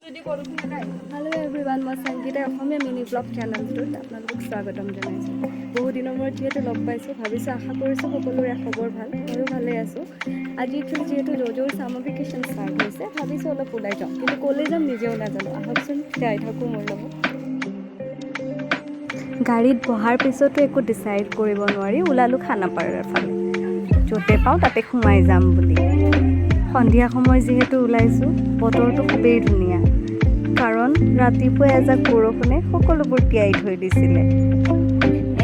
Hello everyone, মই সংগীতা অসমীয়া mini blog চেনেলটোত আপোনালোকক স্বাগতম জনাইছোঁ। বহু দিনৰ মূৰত যিহেতু লগ পাইছোঁ, ভাবিছোঁ আশা কৰিছোঁ সকলোৰে খবৰ ভাল, ময়ো ভালে আছোঁ। আজি একচুৱেলি যিহেতু জ'জ'ৰ ছামাৰ ভেকেশ্যন ষ্টাৰ্ট হৈছে, ভাবিছোঁ অলপ ওলাই যাওঁ, কিন্তু ক'লৈ যাম নিজেও নাজানো। আহকচোন যাই থাকোঁ মোৰ লগত। গাড়ীত বহাৰ পিছতো একো ডিচাইড কৰিব নোৱাৰি ওলালোঁ খানাপাৰাৰ ফালে। য'তে পাওঁ তাতে সোমাই যাম বুলি। সন্ধিয়া সময় যিহেতু ওলাইছোঁ, বতৰটো খুবেই ধুনীয়া, কাৰণ ৰাতিপুৱা এজাক বৰষুণে সকলোবোৰ তিয়াই থৈ দিছিলে।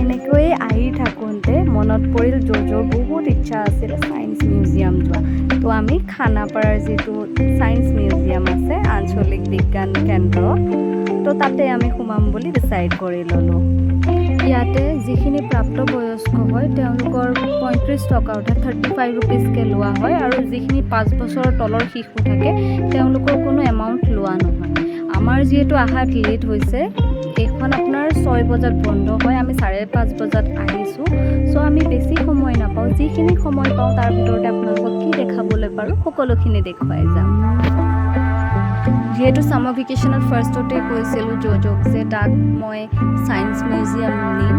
এনেকৈয়ে আহি থাকোঁতে মনত পৰিল জ'জ'ৰ বহুত ইচ্ছা আছিলে ছায়েন্স মিউজিয়াম যোৱা। তো আমি খানাপাৰাৰ যিটো ছায়েন্স মিউজিয়াম আছে, আঞ্চলিক বিজ্ঞান কেন্দ্ৰ, তো তাতে আমি সোমাম বুলি ডিচাইড কৰি ল'লোঁ। ইয়াতে যিখিনি প্ৰাপ্তবয়স্ক হয় তেওঁলোকৰ 35 টকা অৰ্থাৎ 35 ৰুপিজকৈ লোৱা হয়, আৰু যিখিনি 5 বছৰৰ তলৰ শিশু থাকে তেওঁলোকৰ কোনো এমাউণ্ট লোৱা নহয়। আমাৰ যিহেতু আহাত লেট হৈছে, এইখন আপোনাৰ 6 বজাত বন্ধ হয়, আমি 5:30 বজাত আহিছোঁ। চ' আমি বেছি সময় নাপাওঁ, যিখিনি সময় পাওঁ তাৰ ভিতৰতে আপোনালোকক কি দেখাবলৈ পাৰোঁ সকলোখিনি দেখুৱাই যাম। যিহেতু ছামাৰ ভেকেশ্যনত ফাৰ্ষ্টতে কৈছিলোঁ জ'জ'ক যে তাক মই ছায়েন্স মিউজিয়াম নিম,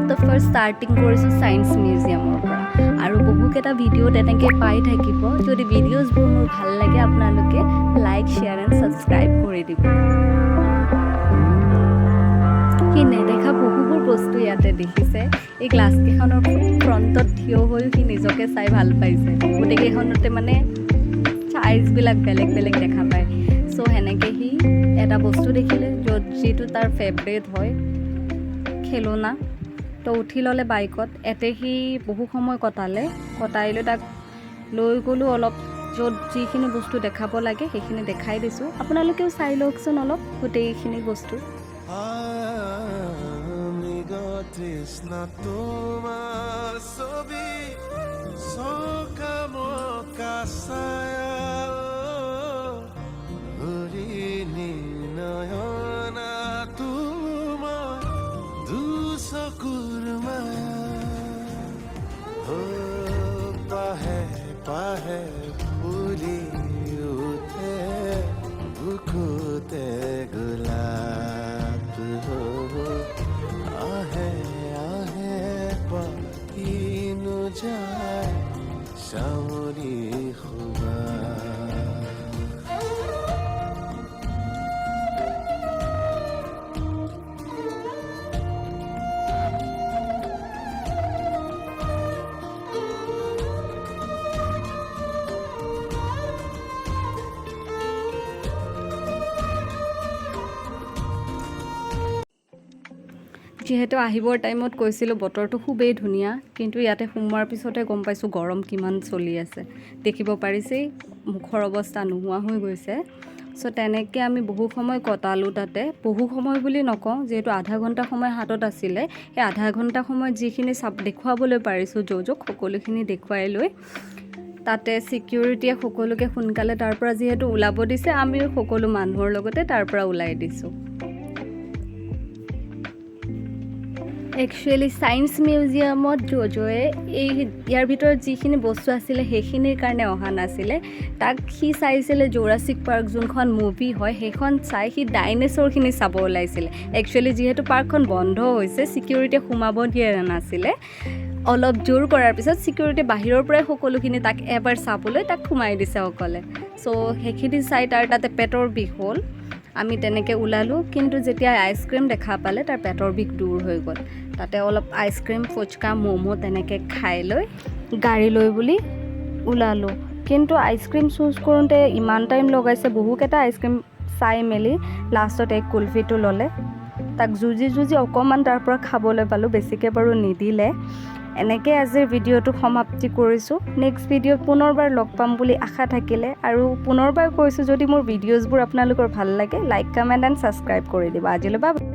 তো ফাৰ্ষ্ট ষ্টাৰ্টিং কৰিছোঁ ছায়েন্স মিউজিয়ামৰ পৰা। আৰু বহুকেইটা ভিডিঅ' তেনেকৈ পাই থাকিব। যদি ভিডিঅ'জবোৰ মোৰ ভাল লাগে আপোনালোকে লাইক, শ্বেয়াৰ এণ্ড ছাবস্ক্ৰাইব কৰি দিব। সি নেদেখা বহুবোৰ বস্তু ইয়াতে দেখিছে। এই গ্লাছকেইখনৰ ফ্ৰণ্টত থিয় হৈও সি নিজকে চাই ভাল পাইছে। গোটেইকেইখনতে মানে চাইজবিলাক বেলেগ বেলেগ দেখা পায়। চ' সেনেকৈ সি এটা বস্তু দেখিলে যিটো তাৰ ফেভৰেট হয়, খেলনা, তো উঠি ল'লে বাইকত। এতে সি বহু সময় কটাই লৈ তাক লৈ গ'লোঁ অলপ, য'ত যিখিনি বস্তু দেখাব লাগে সেইখিনি দেখাই দিছোঁ। আপোনালোকেও চাই লওকচোন অলপ গোটেইখিনি বস্তু। পাহে ফুলি উঠে বুকুতে গোলাপ আহে আহে পাতিনো যায় সামৰি খুবা। যিহেতু আহিবৰ টাইমত কৈছিলোঁ বতৰটো খুবেই ধুনীয়া, কিন্তু ইয়াতে সোমোৱাৰ পিছতে গম পাইছোঁ গৰম কিমান চলি আছে। দেখিব পাৰিছেই মুখৰ অৱস্থা নোহোৱা হৈ গৈছে। চ' তেনেকৈ আমি বহু সময় কটালোঁ তাতে। বহু সময় বুলি নকওঁ, যিহেতু আধা ঘণ্টা সময় হাতত আছিলে, সেই আধা ঘণ্টা সময়ত যিখিনি দেখুৱাবলৈ পাৰিছোঁ জ'জ'ক সকলোখিনি দেখুৱাই লৈ তাতে ছিকিউৰিটিয়ে সকলোকে সোনকালে তাৰ পৰা যিহেতু ওলাব দিছে, আমিও সকলো মানুহৰ লগতে তাৰ পৰা ওলাই দিছোঁ। একচুৱেলি ছায়েন্স মিউজিয়ামত জ'জ'য়ে ইয়াৰ ভিতৰত যিখিনি বস্তু আছিলে সেইখিনিৰ কাৰণে অহা নাছিলে। তাক সি চাইছিলে জুৰাছিক পাৰ্ক যোনখন মুভি হয়, সেইখন চাই সি ডাইনেছৰখিনি চাব ওলাইছিলে। একচুৱেলি যিহেতু পাৰ্কখন বন্ধ হৈছে, ছিকিউৰিটিয়ে সোমাব দিয়া নাছিলে। অলপ জোৰ কৰাৰ পিছত ছিকিউৰিটিয়ে বাহিৰৰ পৰাই সকলোখিনি তাক এবাৰ চাবলৈ তাক সোমাই দিছে অকলে। চ' সেইখিনি চাই তাৰ তাতে পেটৰ বিষ হ'ল। আমি তেনেকৈ ওলালোঁ, কিন্তু যেতিয়া আইচক্ৰীম দেখা পালে তাৰ পেটৰ বিষ দূৰ হৈ গ'ল। তাতে অলপ আইচক্ৰীম, ফুচকা, ম'ম' তেনেকৈ খাই লৈ গাড়ী লৈ বুলি ওলালোঁ। কিন্তু আইচক্ৰীম চুজ কৰোঁতে ইমান টাইম লগাইছে, বহুকেইটা আইচক্ৰীম চাই মেলি লাষ্টত এই কুলফিটো ল'লে। তাক যুঁজি অকণমান তাৰ পৰা খাবলৈ পালোঁ, বেছিকৈ বাৰু নিদিলে। এনেকৈ আজিৰ ভিডিঅ'টো সমাপ্তি কৰিছোঁ। নেক্সট ভিডিঅ'ত পুনৰবাৰ লগ পাম বুলি আশা থাকিলে, আৰু পুনৰবাৰ কৈছোঁ যদি মোৰ ভিডিঅ'জবোৰ আপোনালোকৰ ভাল লাগে লাইক, কমেণ্ট এণ্ড ছাবস্ক্ৰাইব কৰি দিব। আজিলৈ বাই।